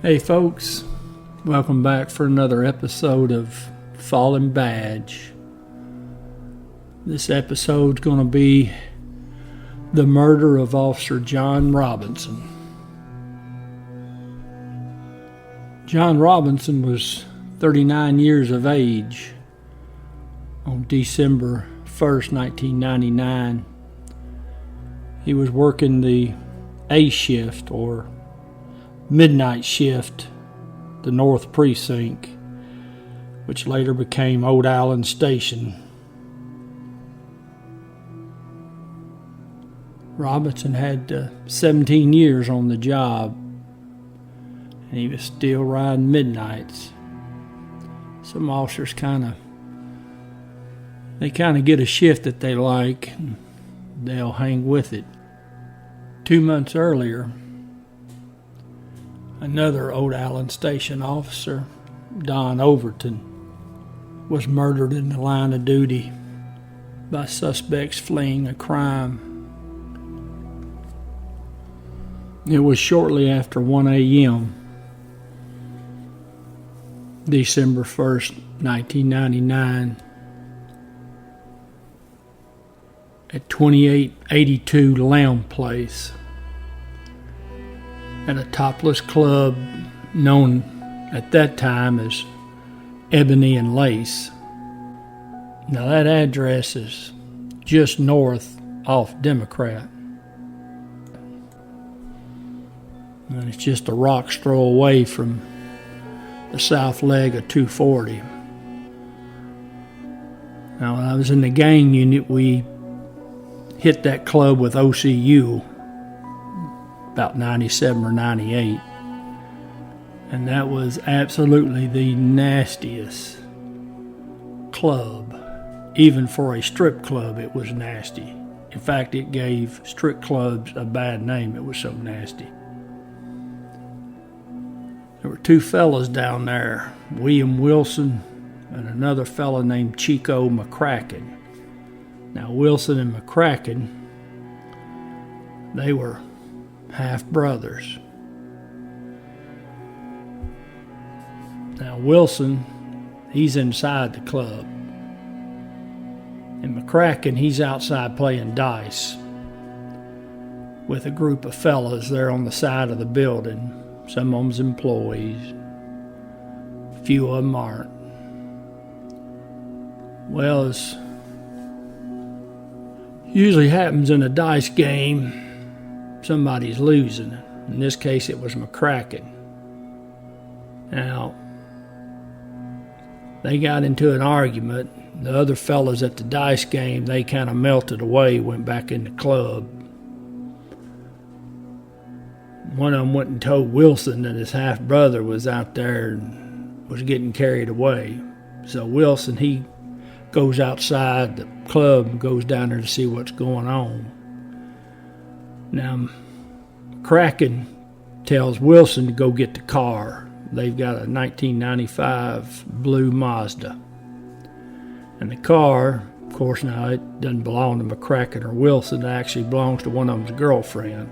Hey folks, welcome back for another episode of Fallen Badge. This episode's going to be the murder of Officer John Robinson. John Robinson was 39 years of age on December 1st, 1999. He was working the A shift or midnight shift, the North Precinct, which later became Old Allen Station. Robinson had 17 years on the job, and he was still riding midnights. Some officers kind of get a shift that they like, and they'll hang with it. 2 months earlier, another Old Allen Station officer, Don Overton, was murdered in the line of duty by suspects fleeing a crime. It was shortly after 1 a.m., December 1st, 1999, at 2882 Lamb Place, at a topless club known at that time as Ebony and Lace. Now that address is just north off Democrat, and it's just a rock's throw away from the south leg of 240. Now when I was in the gang unit, we hit that club with OCU about 97 or 98, and that was absolutely the nastiest club. Even for a strip club, it was nasty. In fact, it gave strip clubs a bad name. It was so nasty. There were two fellas down there, William Wilson and another fella named Chico McCracken. Now Wilson and McCracken, they were half brothers. Now Wilson, he's inside the club, and McCracken, he's outside playing dice with a group of fellas there on the side of the building. Some of them's employees, a few of them aren't. Well, as usually happens in a dice game, somebody's losing. In this case, it was McCracken. Now, they got into an argument. The other fellas at the dice game, they kind of melted away, went back in the club. One of them went and told Wilson that his half-brother was out there and was getting carried away. So Wilson, he goes outside the club and goes down there to see what's going on. Now, Kraken tells Wilson to go get the car. They've got a 1995 blue Mazda. And the car, of course, now it doesn't belong to McCracken or Wilson. It actually belongs to one of them's girlfriend.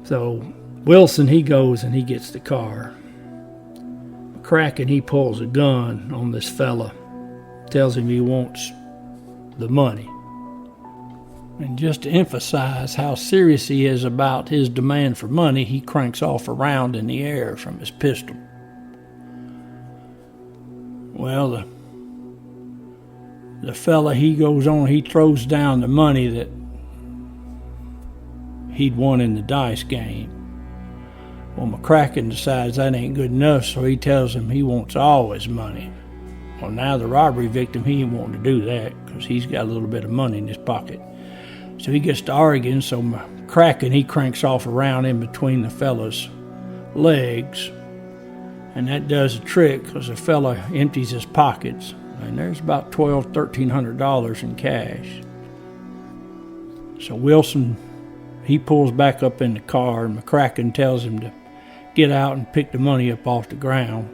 So Wilson, he goes and he gets the car. McCracken, he pulls a gun on this fella, tells him he wants the money. And just to emphasize how serious he is about his demand for money, he cranks off a round in the air from his pistol. Well, the fella, he goes on, he throws down the money that he'd won in the dice game. Well, McCracken decides that ain't good enough, so he tells him he wants all his money. Well, now the robbery victim, he ain't wanting to do that because he's got a little bit of money in his pocket. So he gets to arguing, so McCracken, he cranks off around in between the fella's legs, and that does a trick because the fella empties his pockets, and there's about $1,300 in cash. So Wilson, he pulls back up in the car, and McCracken tells him to get out and pick the money up off the ground.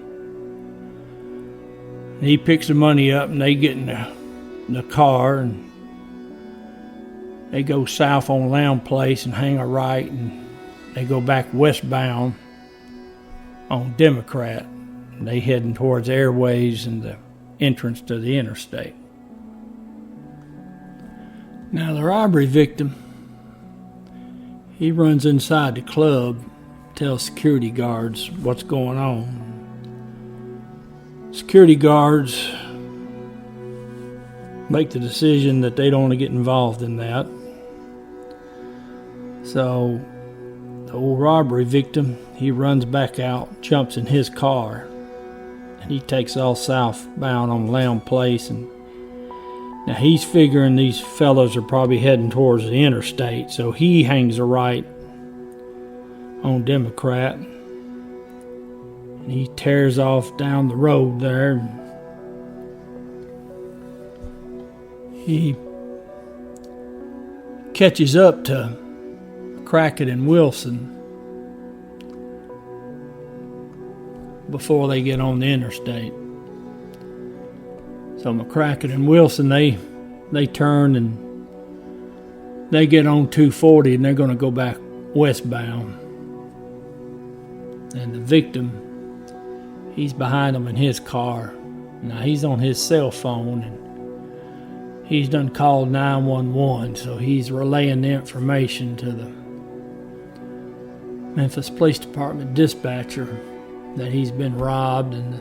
And he picks the money up, and they get in the car, and they go south on Lamb Place and hang a right, and they go back westbound on Democrat. They heading towards Airways and the entrance to the interstate. Now the robbery victim, he runs inside the club, tells security guards what's going on. Security guards make the decision that they don't want to get involved in that. So the old robbery victim, he runs back out, jumps in his car, and he takes all southbound on Lamb Place. And now he's figuring these fellas are probably heading towards the interstate, so he hangs a right on Democrat, and he tears off down the road there. He catches up to Crockett and Wilson before they get on the interstate. So McCracken and Wilson, they turn and they get on 240 and they're going to go back westbound. And the victim, he's behind them in his car. Now he's on his cell phone and he's done called 911, so he's relaying the information to the Memphis Police Department dispatcher that he's been robbed and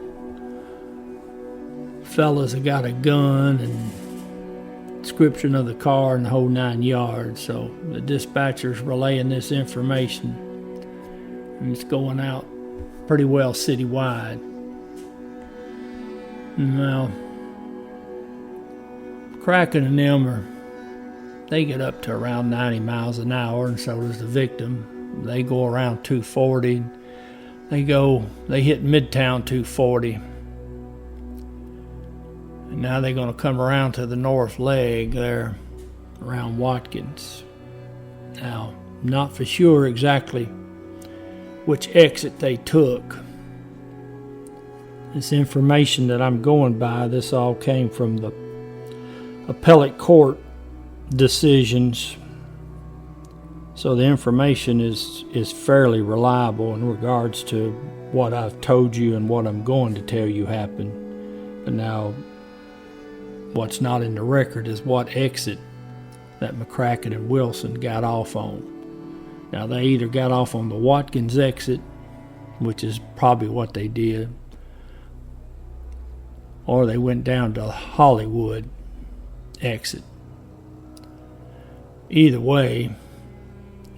the fellas have got a gun and description of the car and the whole 9 yards. So the dispatcher's relaying this information and it's going out pretty well citywide. Now, Kraken and them they get up to around 90 miles an hour, and so does the victim. They go around 240. They hit Midtown 240. And now they're going to come around to the north leg there around Watkins. Now, not for sure exactly which exit they took. This information that I'm going by, this all came from the appellate court decisions. So the information is fairly reliable in regards to what I've told you and what I'm going to tell you happened. But now, what's not in the record is what exit that McCracken and Wilson got off on. Now, they either got off on the Watkins exit, which is probably what they did, or they went down to Hollywood exit. Either way,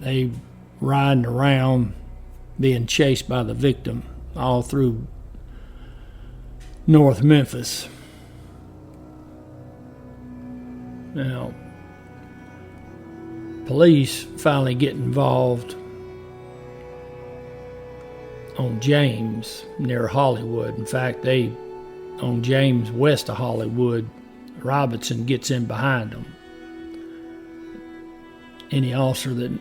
they riding around being chased by the victim all through North Memphis. Now, police finally get involved on James near Hollywood. In fact, on James west of Hollywood, Robinson gets in behind them. Any officer that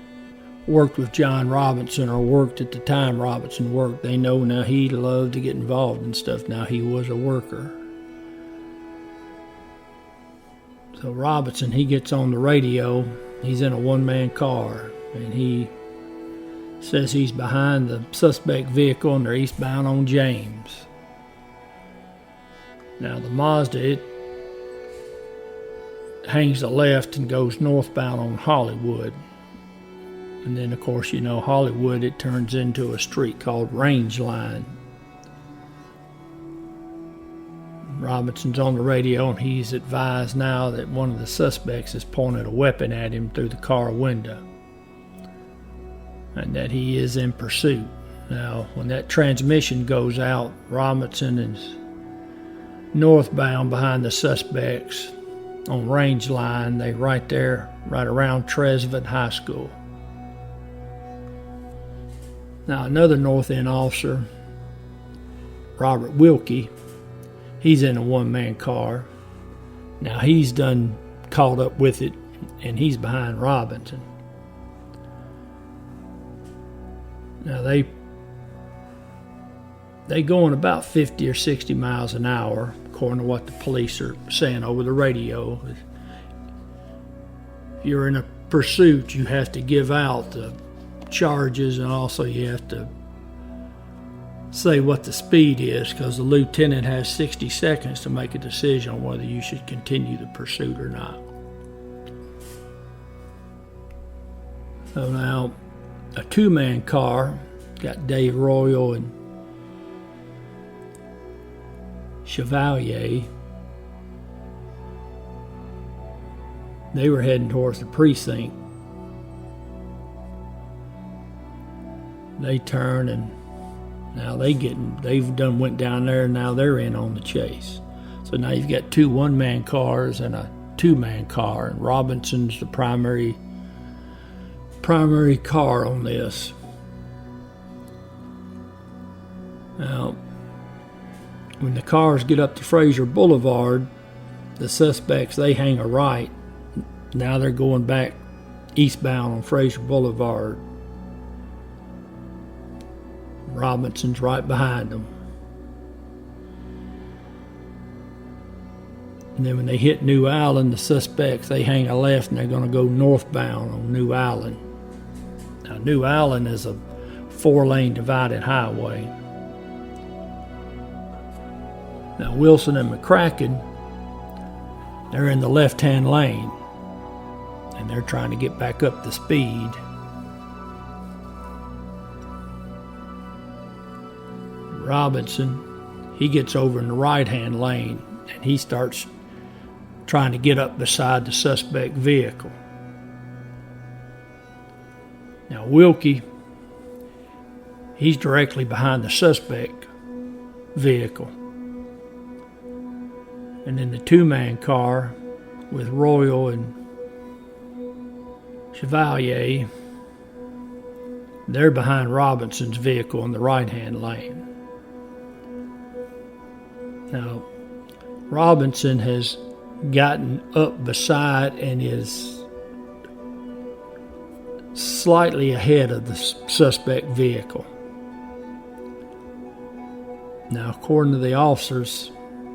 worked with John Robinson or worked at the time Robinson worked, they know now he loved to get involved in stuff. Now he was a worker. So Robinson, he gets on the radio. He's in a one-man car, and he says he's behind the suspect vehicle and they're eastbound on James. Now the Mazda, it hangs a left and goes northbound on Hollywood. And then, of course, you know, Hollywood, it turns into a street called Range Line. Robinson's on the radio, and he's advised now that one of the suspects has pointed a weapon at him through the car window, and that he is in pursuit. Now, when that transmission goes out, Robinson is northbound behind the suspects on Range Line. They right there, right around Tresvant High School. Now, another North End officer, Robert Wilkie, he's in a one-man car. Now, he's done caught up with it, and he's behind Robinson. Now, they going about 50 or 60 miles an hour, according to what the police are saying over the radio. If you're in a pursuit, you have to give out the charges, and also you have to say what the speed is, because the lieutenant has 60 seconds to make a decision on whether you should continue the pursuit or not. So now, a two-man car got Dave Royal and Chevalier. They were heading towards the precinct. They turn, and now they've done went down there, and now they're in on the chase. So now you've got two one-man cars and a two-man car, and Robinson's the primary car on this. Now, when the cars get up to Fraser Boulevard, the suspects, they hang a right. Now they're going back eastbound on Fraser Boulevard. Robinson's right behind them. And then when they hit New Island, the suspects, they hang a left, and they're going to go northbound on New Island. Now, New Island is a 4-lane divided highway. Now, Wilson and McCracken, they're in the left-hand lane, and they're trying to get back up to speed. Robinson, he gets over in the right-hand lane, and he starts trying to get up beside the suspect vehicle. Now, Wilkie, he's directly behind the suspect vehicle. And then the two-man car with Royal and Chevalier, they're behind Robinson's vehicle in the right-hand lane. Now, Robinson has gotten up beside and is slightly ahead of the suspect vehicle. Now, according to the officers'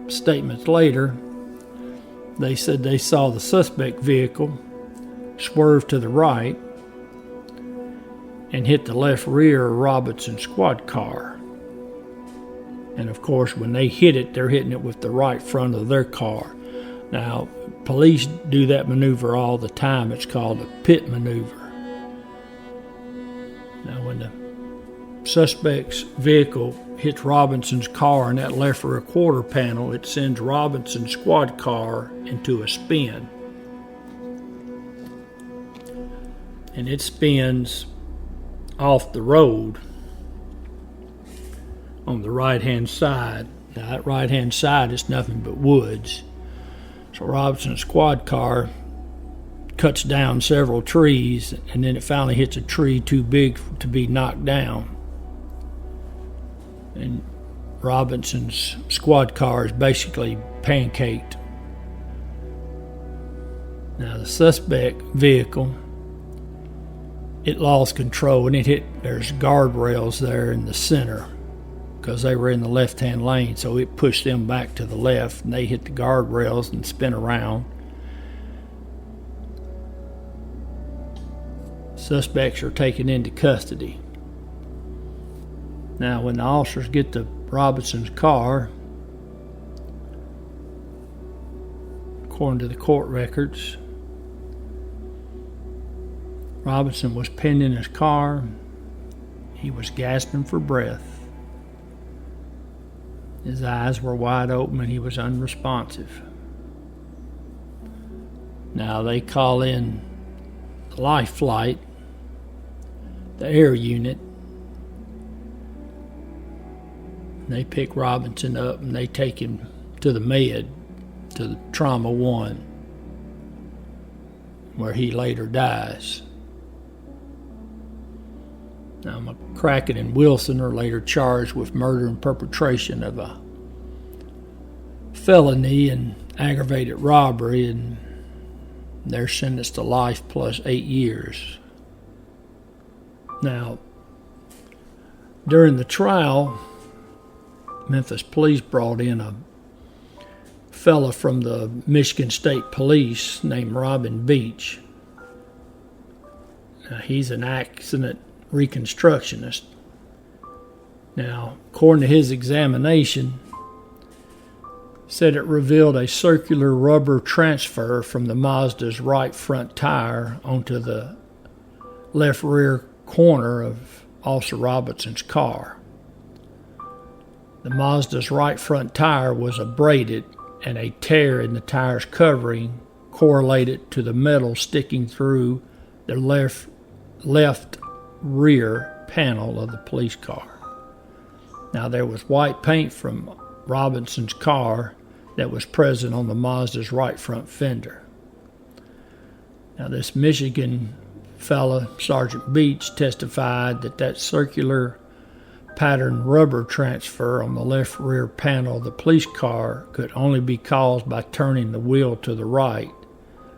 statements later, they said they saw the suspect vehicle swerve to the right and hit the left rear of Robinson's squad car. And of course, when they hit it, they're hitting it with the right front of their car. Now, police do that maneuver all the time. It's called a pit maneuver. Now, when the suspect's vehicle hits Robinson's car in that left rear quarter panel, it sends Robinson's squad car into a spin. And it spins off the road on the right-hand side. Now, that right-hand side is nothing but woods. So Robinson's squad car cuts down several trees, and then it finally hits a tree too big to be knocked down. And Robinson's squad car is basically pancaked. Now, the suspect vehicle, it lost control, and there's guardrails there in the center because they were in the left-hand lane, so it pushed them back to the left, and they hit the guardrails and spin around. Suspects are taken into custody. Now, when the officers get to Robinson's car, according to the court records, Robinson was pinned in his car. He was gasping for breath. His eyes were wide open and he was unresponsive. Now they call in the life flight, the air unit. They pick Robinson up and they take him to the med, to the Trauma 1, where he later dies. Now, McCracken and Wilson are later charged with murder and perpetration of a felony and aggravated robbery, and they're sentenced to life plus 8 years. Now, during the trial, Memphis police brought in a fella from the Michigan State Police named Robin Beach. Now, he's an accident reconstructionist. Now, according to his examination, said it revealed a circular rubber transfer from the Mazda's right front tire onto the left rear corner of Officer Robinson's car. The Mazda's right front tire was abraded, and a tear in the tire's covering correlated to the metal sticking through the left rear panel of the police car. Now, there was white paint from Robinson's car that was present on the Mazda's right front fender. Now, this Michigan fella, Sergeant Beach, testified that circular pattern rubber transfer on the left rear panel of the police car could only be caused by turning the wheel to the right,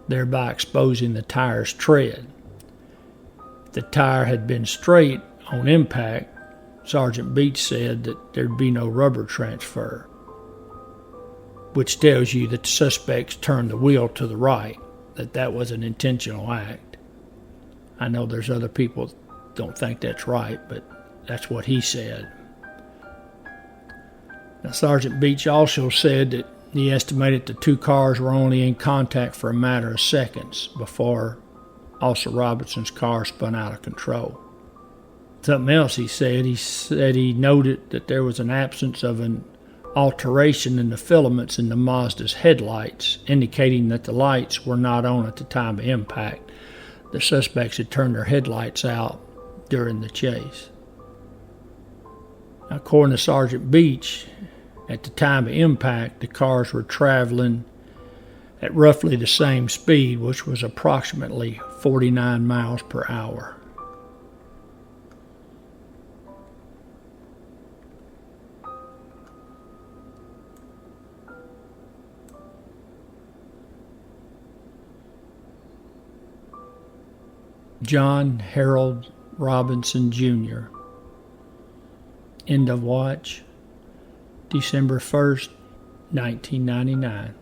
thereby exposing the tire's tread. If the tire had been straight on impact, Sergeant Beach said that there'd be no rubber transfer, which tells you that the suspects turned the wheel to the right, that was an intentional act. I know there's other people that don't think that's right, but that's what he said. Now, Sergeant Beach also said that he estimated the two cars were only in contact for a matter of seconds before Officer Robinson's car spun out of control. Something else he said he noted that there was an absence of an alteration in the filaments in the Mazda's headlights, indicating that the lights were not on at the time of impact. The suspects had turned their headlights out during the chase. Now, according to Sergeant Beach, at the time of impact, the cars were traveling at roughly the same speed, which was approximately 49 miles per hour. John Harold Robinson, Jr. End of watch, December 1st, 1999.